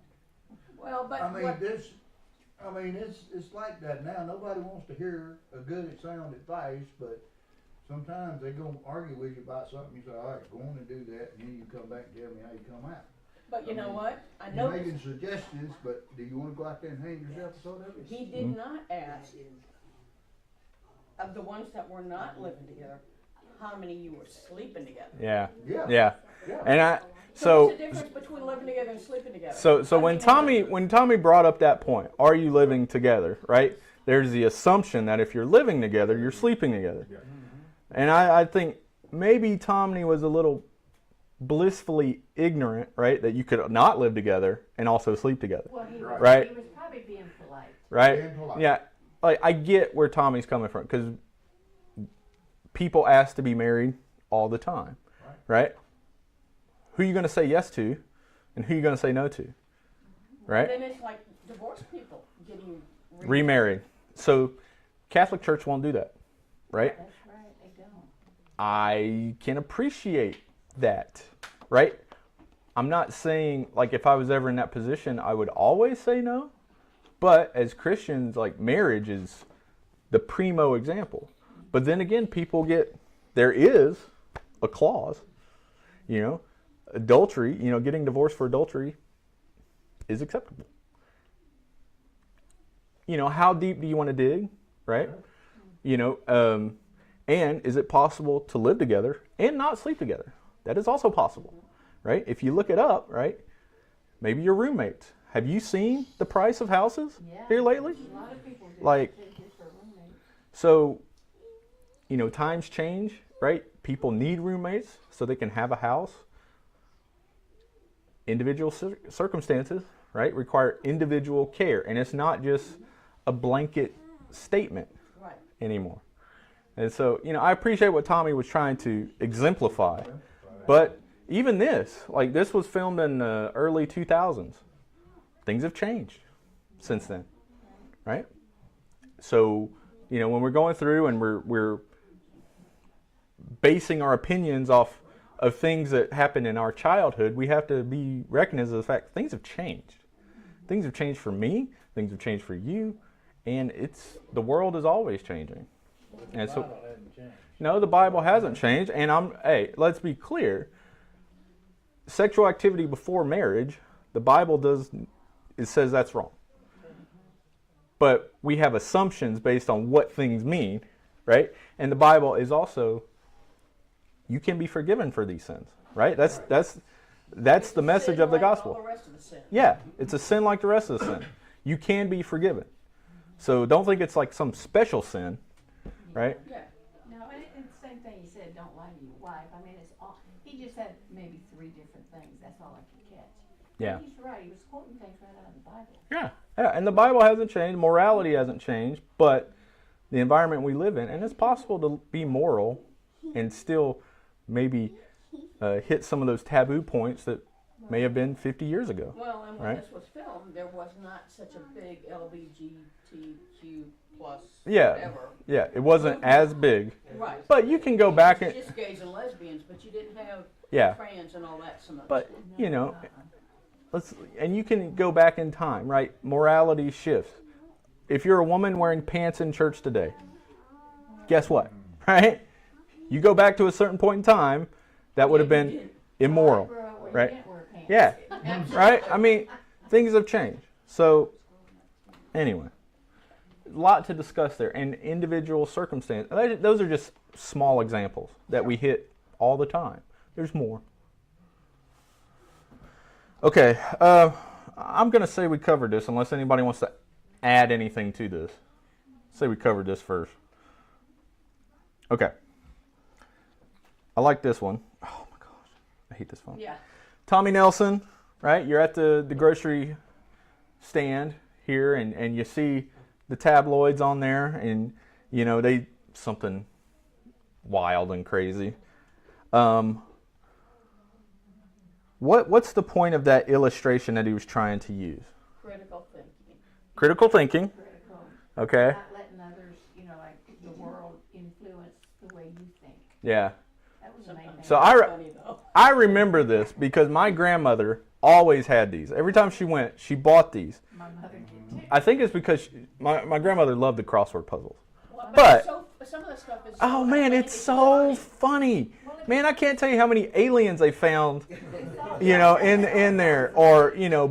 Well, but I mean, what, it's like that now. Nobody wants to hear a good sound advice, but sometimes they gonna argue with you about something. You say, all right, go on and do that, and then you come back and tell me how you come out. but you know what? I You're noticed making suggestions, but do you wanna go out there and hang yourself so of it? he did not ask of the ones that were not living together, how many you were sleeping together. yeah, Yeah. yeah. Yeah. And So what's the difference between living together and sleeping together? So I when mean, Tommy brought up that point, are you living together, right? There's the assumption that if you're living together, you're sleeping together. Yeah. And I think maybe Tommy was a little blissfully ignorant, right? That you could not live together and also sleep together, Well, he Right. was probably being polite. right? Being polite. Yeah, like I get where Tommy's coming from, because people ask to be married all the time, right? Who are you going to say yes to, and who are you going to say no to, right? Then it's like divorced people getting Remarried. So Catholic Church won't do that, right? That's right, they don't. I can appreciate that, right? I'm not saying, like, if I was ever in that position, I would always say no. But as Christians, like, marriage is the primo example. But then again, there is a clause, adultery, getting divorced for adultery is acceptable. How deep do you want to dig, right? And is it possible to live together and not sleep together? That is also possible, right? If you look it up, right? Maybe your roommates. Have you seen the price of houses here lately? A lot of people do Like, just for roommates. so, times change, right? People need roommates so they can have a house. Individual circumstances, right, require individual care. And it's not just a blanket statement Right. anymore. And so, I appreciate what Tommy was trying to exemplify. But even this was filmed in the early 2000s. Things have changed since then, right? So, when we're going through and we're basing our opinions off of things that happened in our childhood, we have to be recognized of the fact things have changed. Things have changed for me. Things have changed for you, and the world is always changing. And so, Bible hasn't changed. no, the Bible hasn't changed. And let's be clear. Sexual activity before marriage, the Bible says that's wrong. But we have assumptions based on what things mean, right? And the Bible is also, you can be forgiven for these sins, right? That's the message of the gospel. All the rest of the sin. Yeah, it's a sin like the rest of the sin. You can be forgiven. So don't think it's like some special sin, right? Yeah. No, and it's the same thing he said, don't lie to your wife. I mean, he just had maybe 3 different things. That's all I could catch. Yeah. He's right. He was quoting things right out of the Bible. Yeah, and the Bible hasn't changed, morality hasn't changed, but the environment we live in, and it's possible to be moral and still maybe hit some of those taboo points that may have been 50 years ago. Well, and when Right. this was filmed, there was not such a big LBGTQ plus Yeah, whatever. yeah, it wasn't as big, Right. but you can go back and, Just gays and lesbians, but you didn't have yeah, trans and all that so much. but, and you can go back in time, right? Morality shifts. If you're a woman wearing pants in church today, guess what, right? You go back to a certain point in time, that would have been immoral, right? Yeah, right? I mean, things have changed. So, anyway, a lot to discuss there. And individual circumstances, those are just small examples that we hit all the time. There's more. Okay, I'm going to say we covered this unless anybody wants to add anything to this. Say we covered this first. Okay. I like this one. Oh my gosh, I hate this phone. Yeah. Tommy Nelson, right? You're at the grocery stand here, and you see the tabloids on there, and they something wild and crazy. What's the point of that illustration that he was trying to use? Critical thinking. Critical thinking. Critical. Okay. Not letting others, like the world influence the way you think. Yeah. That was the main thing. So Funny though. I remember this because my grandmother always had these. Every time she went, she bought these. My mother did too. I think it's because my grandmother loved the crossword puzzles. Well, But- some of the stuff is. Oh man, it's so funny. Man, I can't tell you how many aliens they found, in there, or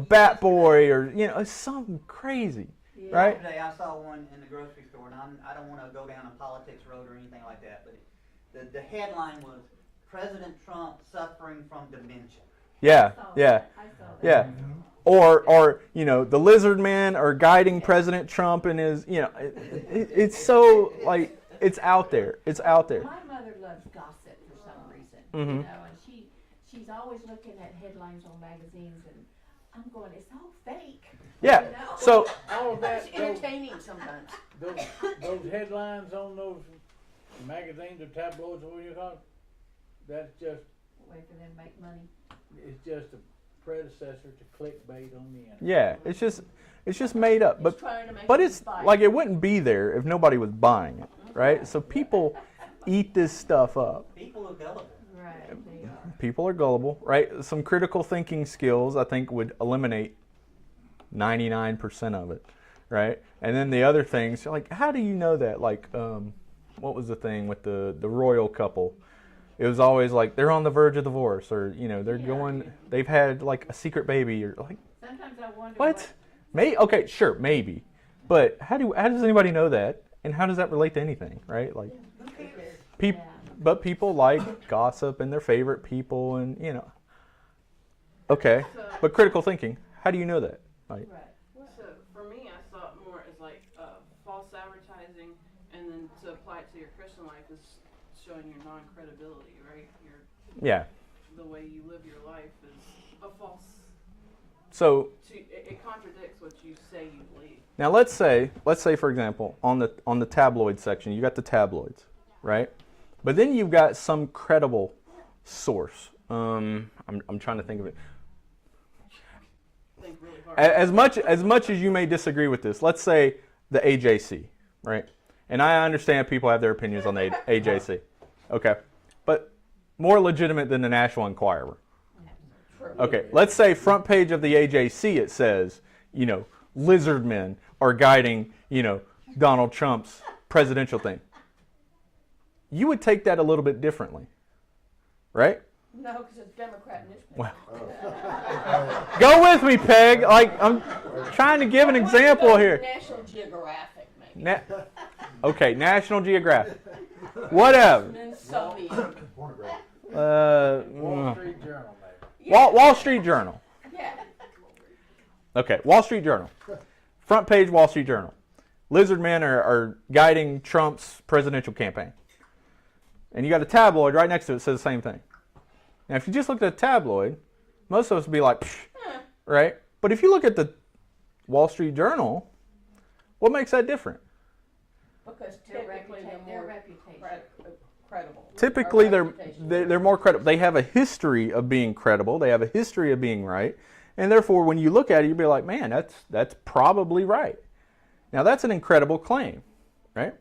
Bat Boy, or it's something crazy, right? Today I saw one in the grocery store, and I don't want to go down a politics road or anything like that, but the headline was President Trump suffering from dementia. Yeah, yeah, I saw that. yeah. Or the lizard men are guiding President Trump in his, it's so like it's out there. It's out there. My mother loves gossip for some reason, Mhm. and she's always looking at headlines on magazines, and I'm going, it's all fake. Yeah. You know? So All of that, It's entertaining sometimes. those headlines on those magazines or tabloids, or what you call it, that's just, Wait for them to make money. it's just a predecessor to clickbait on the internet. yeah, it's just made up. It's But trying to make But you it's buy like it wouldn't be there if nobody was buying it, right? So people eat this stuff up. People are gullible. Right, they are. People are gullible, right? Some critical thinking skills, I think, would eliminate 99% of it, right? And then the other things, like, how do you know that? Like, what was the thing with the royal couple? It was always like they're on the verge of divorce, or they've had like a secret baby, or like Sometimes I wonder what? Okay, sure, maybe, but how does anybody know that? And how does that relate to anything, right? Like, Yeah. but people like gossip and their favorite people, and you know. Okay, but critical thinking. How do you know that? Like, Right. So for me, I saw it more as like false advertising, and then to apply it to your Christian life is showing your non-credibility, right? yeah. The way you live your life is a false. So It contradicts what you say you believe. now let's say for example, on the tabloid section, you got the tabloids, right? But then you've got some credible source. I'm trying to think of it. Think really hard. As much as you may disagree with this, let's say the AJC, right? And I understand people have their opinions on the AJC, okay, but more legitimate than the National Enquirer. Okay, let's say front page of the AJC it says, you know, lizard men are guiding, you know, Donald Trump's presidential thing. You would take that a little bit differently, right? No, because it's Democrat newspaper. Well, go with me, Peg. Like, I'm trying to give an example here. National Geographic, maybe. Okay, National Geographic. Whatever. Smithsonian. Wall Street Journal, maybe. Wall Street Journal. Yeah. Okay, Wall Street Journal. Front page Wall Street Journal. Lizard men are guiding Trump's presidential campaign. And you got a tabloid right next to it that says the same thing. Now, if you just look at the tabloid, most of us would be like, psh, right? But if you look at the Wall Street Journal, what makes that different? Because Their typically they're more reputation. credible. Typically, Our reputation. they're more credible. They have a history of being credible. They have a history of being right. And therefore, when you look at it, you'll be like, man, that's probably right. Now, that's an incredible claim, right?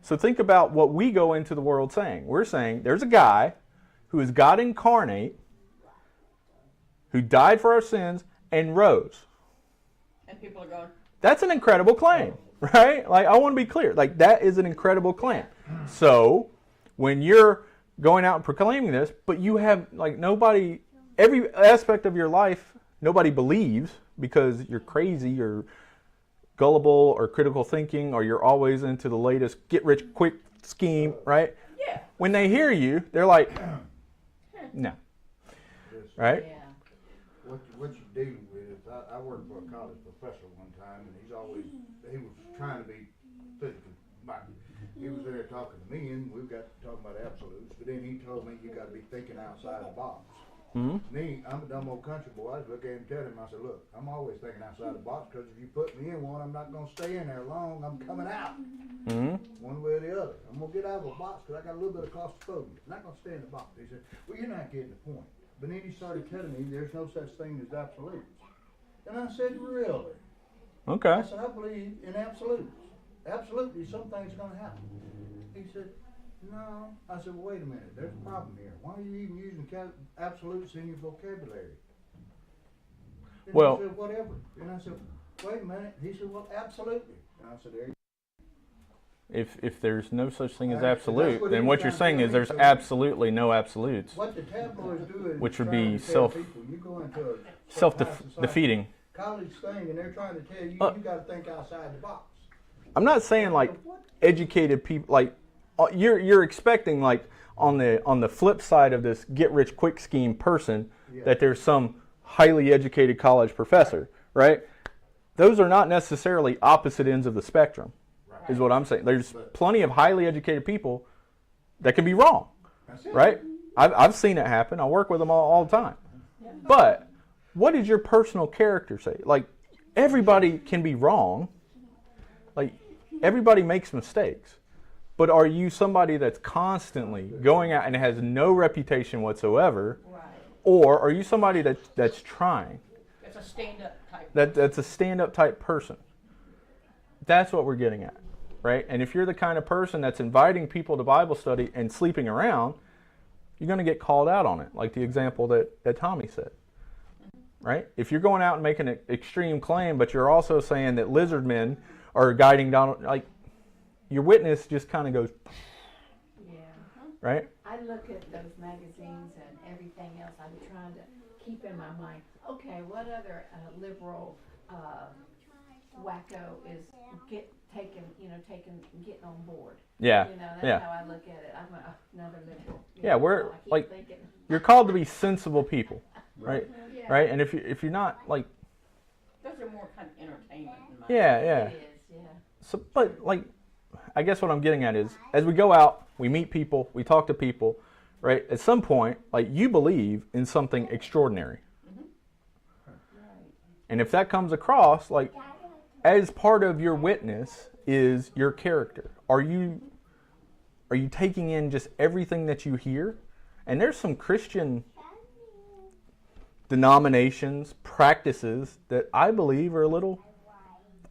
So think about what we go into the world saying. We're saying there's a guy who is God incarnate, who died for our sins and rose. And people are going, That's an incredible claim, right? Like, I want to be clear. Like, that is an incredible claim. So, when you're going out and proclaiming this, but you have, like, nobody, every aspect of your life, nobody believes because you're crazy or gullible or critical thinking, or you're always into the latest get-rich-quick scheme, right? yeah. When they hear you, they're like, no, right? Yeah. What you're dealing with is, I worked for a college professor one time, and he was trying to be physically minded. He was there talking to me, and we got talking about absolutes, but then he told me you got to be thinking outside the box. Mm-hmm. Me, I'm a dumb old country boy. I just look at him and tell him, I said, look, I'm always thinking outside the box, because if you put me in one, I'm not going to stay in there long. I'm coming out. Mm-hmm. One way or the other. I'm going to get out of a box because I got a little bit of claustrophobia. I'm not going to stay in the box. He said, well, you're not getting the point. But then he started telling me there's no such thing as absolutes. And I said, really? Okay. I said, I believe in absolutes. Absolutely, some things are going to happen. He said, no. I said, well, wait a minute. There's a problem here. Why are you even using absolutes in your vocabulary? And Well- he said, whatever. And I said, wait a minute. He said, well, absolutely. And I said, there you If there's no such thing as That's absolute, what then he what was you're trying to saying tell is me, there's so- absolutely no absolutes. What the tabloids do is Which would trying be to tell self- people, you go into a Self-defeating. college thing and they're trying to tell you you got to think outside the box. I'm not saying like educated people, like you're expecting like on the flip side of this get rich quick scheme person that there's some highly educated college professor, right? Those are not necessarily opposite ends of the spectrum, is what I'm saying. There's plenty of highly educated people that can be wrong, That's it. right? I've seen it happen. I work with them all the time. But what did your personal character say? Like, everybody can be wrong. Like, everybody makes mistakes. But are you somebody that's constantly going out and has no reputation whatsoever? Right. Or are you somebody that's trying? It's a stand-up type. That's a stand-up type person. That's what we're getting at, right? And if you're the kind of person that's inviting people to Bible study and sleeping around, you're going to get called out on it, like the example that Tommy said, right? If you're going out and making an extreme claim, but you're also saying that lizard men are guiding Donald, like, your witness just kind of goes, Yeah. right? I look at those magazines and everything else. I'm trying to keep in my mind, okay, what other liberal wacko is getting on board. Yeah. You know, that's Yeah. how I look at it. I'm another liberal. You Yeah, know, we're, I keep like, thinking, You're called to be sensible people, right? yeah, Right? And if you're not like, Those are more kind of entertainment in my. yeah. It is, yeah. So, but like, I guess what I'm getting at is, as we go out, we meet people, we talk to people, right? At some point, like, you believe in something extraordinary. And if that comes across, like, as part of your witness is your character. Are you taking in just everything that you hear? And there's some Christian denominations, practices that I believe are a little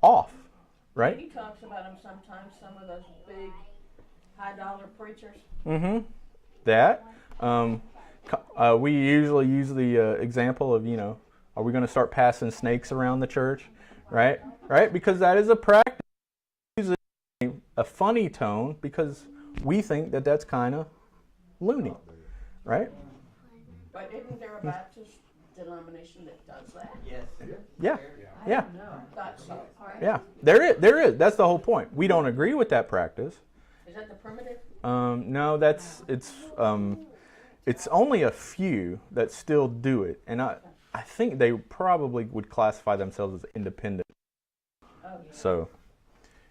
off, right? He talks about them sometimes, some of those big high dollar preachers. Mm-hmm. That. We usually use the example of, are we going to start passing snakes around the church? Right? Right? Because that is a practice. Usually a funny tone because we think that that's kind of loony. Right? But isn't there a Baptist denomination that does that? Yes. Yeah. I Yeah. don't know. Thought so. Yeah. There is. That's the whole point. We don't agree with that practice. Is that the primitive? No, it's only a few that still do it, and I think they probably would classify themselves as independent. Oh, yeah. So,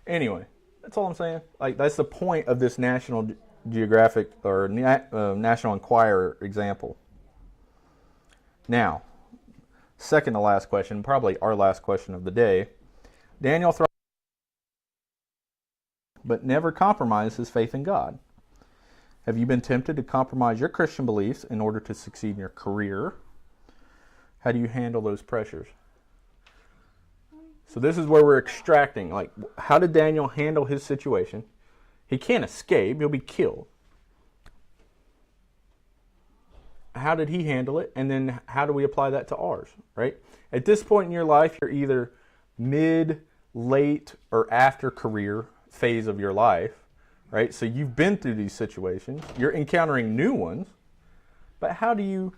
anyway, that's all I'm saying. Like, that's the point of this National Geographic or National Enquirer example. Now, second to last question, probably our last question of the day. Daniel thrived, but never compromised his faith in God. Have you been tempted to compromise your Christian beliefs in order to succeed in your career? How do you handle those pressures? So this is where we're extracting, like, how did Daniel handle his situation? He can't escape, he'll be killed. How did he handle it? And then how do we apply that to ours, right? At this point in your life, you're either mid, late, or after career phase of your life, right? So you've been through these situations. You're encountering new ones. But how can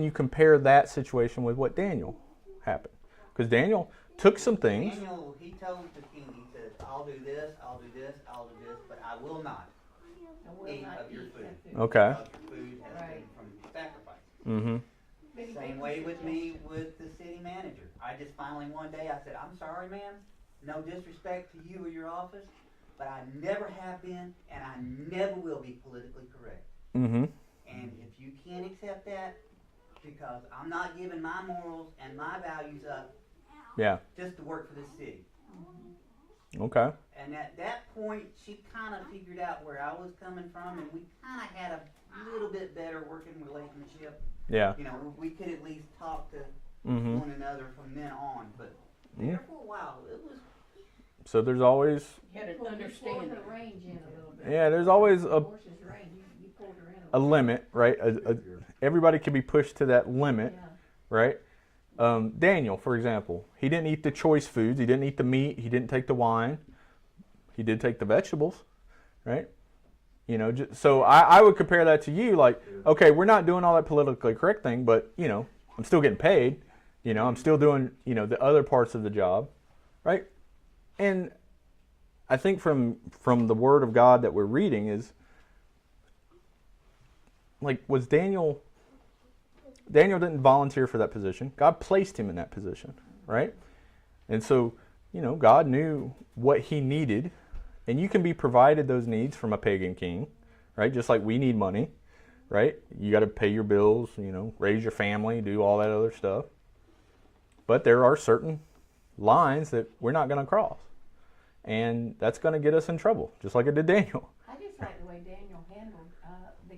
you compare that situation with what Daniel happened? Because Daniel took some things. Daniel, he told the king, he says, I'll do this, I'll do this, I'll do this, but I will not eat of your food. Okay. Because your food has been from sacrifice. Mm-hmm. Same way with me with the city manager. I just finally one day I said, I'm sorry, ma'am. No disrespect to you or your office, but I never have been and I never will be politically correct. Mm-hmm. And if you can't accept that, because I'm not giving my morals and my values up Yeah. just to work for the city. Okay. And at that point, she kind of figured out where I was coming from, and we kind of had a little bit better working relationship. Yeah. You know, we could at least talk to Mm-hmm. one another from then on. But there for a while, it was. So there's always, You had to Pulled understand it. her range in a little bit. yeah, there's always a Horse's range, you pulled her in a little limit, right? Everybody can be pushed to that bit. limit, Yeah. right? Daniel, for example, he didn't eat the choice foods. He didn't eat the meat. He didn't take the wine. He did take the vegetables, right? You know, so I would compare that to you, like, okay, we're not doing all that politically correct thing, but, you know, I'm still getting paid. You know, I'm still doing, you know, the other parts of the job, right? And I think from the Word of God that we're reading is, like, was Daniel didn't volunteer for that position. God placed him in that position, right? And so, you know, God knew what he needed, and you can be provided those needs from a pagan king, right? Just like we need money, right? You got to pay your bills, you know, raise your family, do all that other stuff. But there are certain lines that we're not going to cross. And that's going to get us in trouble, just like it did Daniel. I just like the way Daniel handled the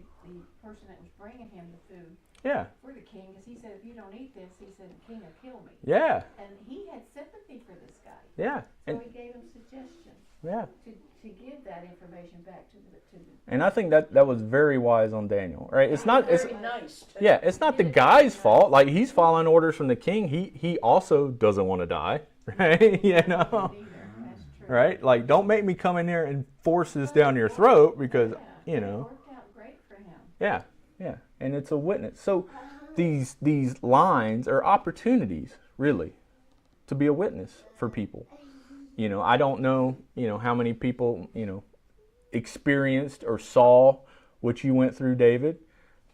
person that was bringing him the food Yeah, for the king, because he said, if you don't eat this, he said, the king will kill me. yeah, And he had sympathy for this guy. yeah, So and he gave him suggestions yeah. to give that information back to the And I think that was very wise on Daniel, right? It's not, it's Very nice. Too. yeah, it's not the guy's fault. Like, he's following orders from the king. He also doesn't want to die, right? You know, leader. That's true. right? Like, don't make me come in there and force this down your throat because, Yeah, you it know, worked out great for him. yeah, yeah. And it's a witness. So these lines are opportunities, really, to be a witness for people. You know, I don't know, you know, how many people, you know, experienced or saw what you went through, David,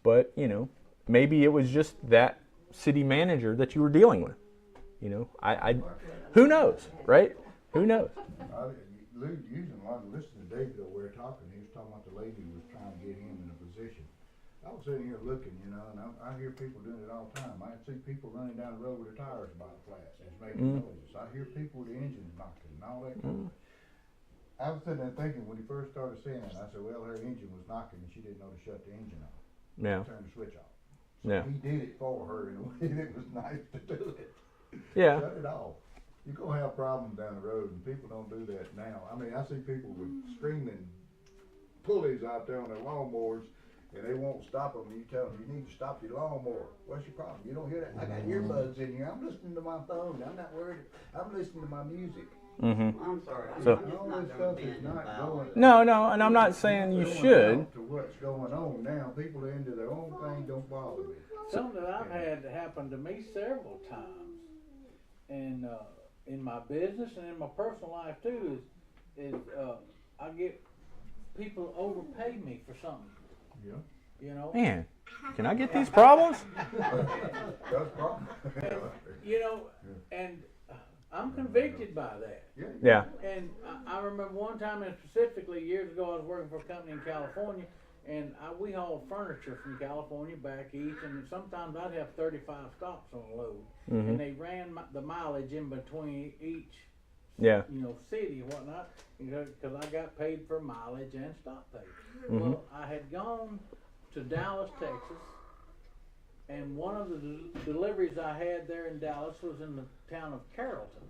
but, you know, maybe it was just that city manager that you were dealing with. You know, who knows, right? Who knows? Lou, using a lot of listening to David over there talking, he was talking about the lady who was trying to get him in a position. I was sitting here looking, you know, and I hear people doing it all the time. I see people running down the road with their tires about flat and it's making noises. I hear people with the engines knocking and all that kind of stuff. I was sitting there thinking when he first started saying that, I said, well, her engine was knocking and she didn't know to shut the engine off. Yeah. Turn the switch off. So Yeah. he did it for her in a way that was nice to do it. Yeah. Shut it off. You're going to have problems down the road, and people don't do that now. I mean, I see people with screaming pulleys out there on their lawnmowers, and they won't stop them. And you tell them, you need to stop your lawnmower. What's your problem? You don't hear that? I got earbuds in here. I'm listening to my phone. I'm not worried. I'm listening to my music. Mm-hmm. I'm sorry, So- I'm All not this gonna stuff bend is and not bow. going. No, and I'm not saying you going should. out to what's going on now. People are into their own thing. Don't bother me. Something that I've had happen to me several times, and in my business and in my personal life too, is I get people overpay me for something. Yeah. You know. Man, can I get these problems? That's a problem. You know, and I'm convicted by that. Yeah. And I remember one time, and specifically years ago, I was working for a company in California, and we hauled furniture from California back east, and sometimes I'd have 35 stops on a load, and they ran the mileage in between each, Yeah. you know, city and whatnot, because I got paid for mileage and stop pay. Mhm. Well, I had gone to Dallas, Texas, and one of the deliveries I had there in Dallas was in the town of Carrollton.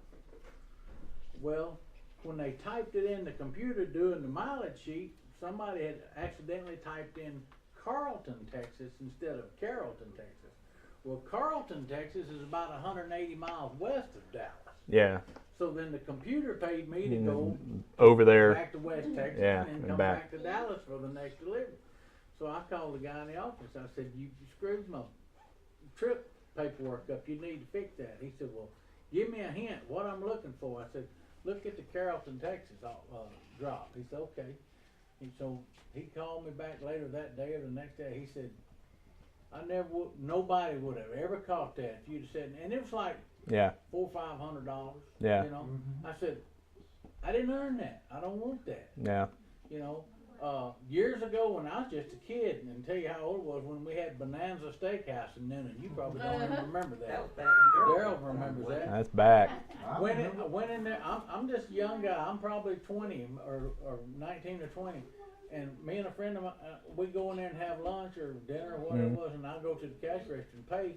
Well, when they typed it in the computer doing the mileage sheet, somebody had accidentally typed in Carlton, Texas instead of Carrollton, Texas. Well, Carlton, Texas is about 180 miles west of Dallas. Yeah. So then the computer paid me to go Over there. back to West Texas Yeah, and and come back. back to Dallas for the next delivery. So I called the guy in the office. I said, you screwed my trip paperwork up. You need to fix that. He said, well, give me a hint what I'm looking for. I said, look at the Carrollton, Texas drop. He said, okay. And so he called me back later that day or the next day. He said, nobody would have ever caught that if you'd have said, and it was like Yeah. $400 or $500. Yeah. You know, I said, I didn't earn that. I don't want that. Yeah. You know, years ago when I was just a kid, and tell you how old it was when we had Bonanza Steakhouse in Noonan. You probably don't even remember That that. was back in Daryl remembers that. That's back. Went in there. I'm just a young guy. I'm probably 20 or 19 or 20. And me and a friend of mine, we go in there and have lunch or dinner or whatever it was, and I go to the cash register and pay.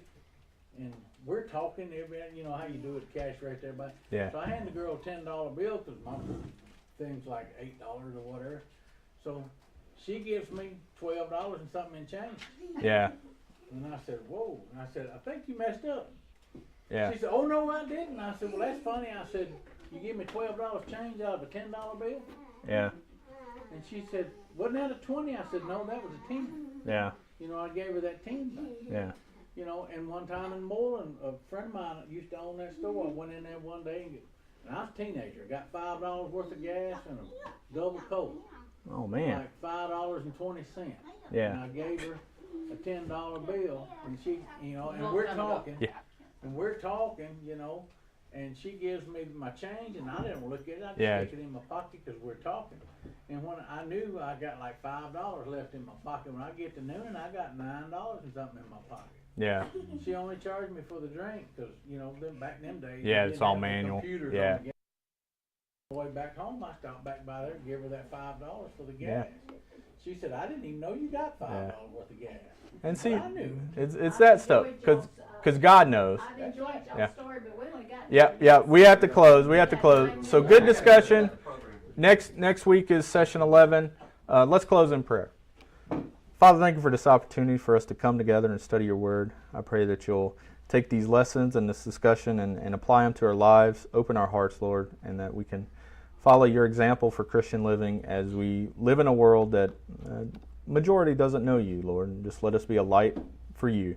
And we're talking, you know how you do it, cash register, everybody. Yeah. So I hand the girl a $10 bill because my thing's like $8 or whatever. So she gives me $12 and something in change. Yeah. And I said, whoa. And I said, I think you messed up. Yeah. She said, oh, no, I didn't. I said, well, that's funny. I said, you give me $12 change out of a $10 bill? Yeah. And she said, wasn't that a 20? I said, no, that was a 10. Yeah. You know, I gave her that 10 back. Yeah. You know, and one time in Moreland, a friend of mine used to own that store. I went in there one day, and I was a teenager. Got $5 worth of gas and a double Coke. Oh man. Like $5.20. And Yeah. I gave her a $10 bill, and she, you know, and we're talking. Yeah. And we're talking, you know, and she gives me my change, and I didn't look at it. I just Yeah. stick it in my pocket because we're talking. And when I knew I got like $5 left in my pocket, when I get to noon, I got $9 and something in my pocket. Yeah. She only charged me for the drink because, you know, back in them days. Yeah, they it's didn't all have the manual. computers Yeah. on the gas. On the way back home, I stopped back by there and gave her that $5 for the Yeah. gas. She said, I didn't even know you got $5 worth of gas. And see, But I knew. it's that stuff, because God knows. I've enjoyed y'all's Yeah. story, but we only got. Yeah. We have to close. We have to close. So good discussion. Next week is session 11. Let's close in prayer. Father, thank you for this opportunity for us to come together and study your word. I pray that you'll take these lessons and this discussion and apply them to our lives, open our hearts, Lord, and that we can follow your example for Christian living as we live in a world that majority doesn't know you, Lord. And just let us be a light for you.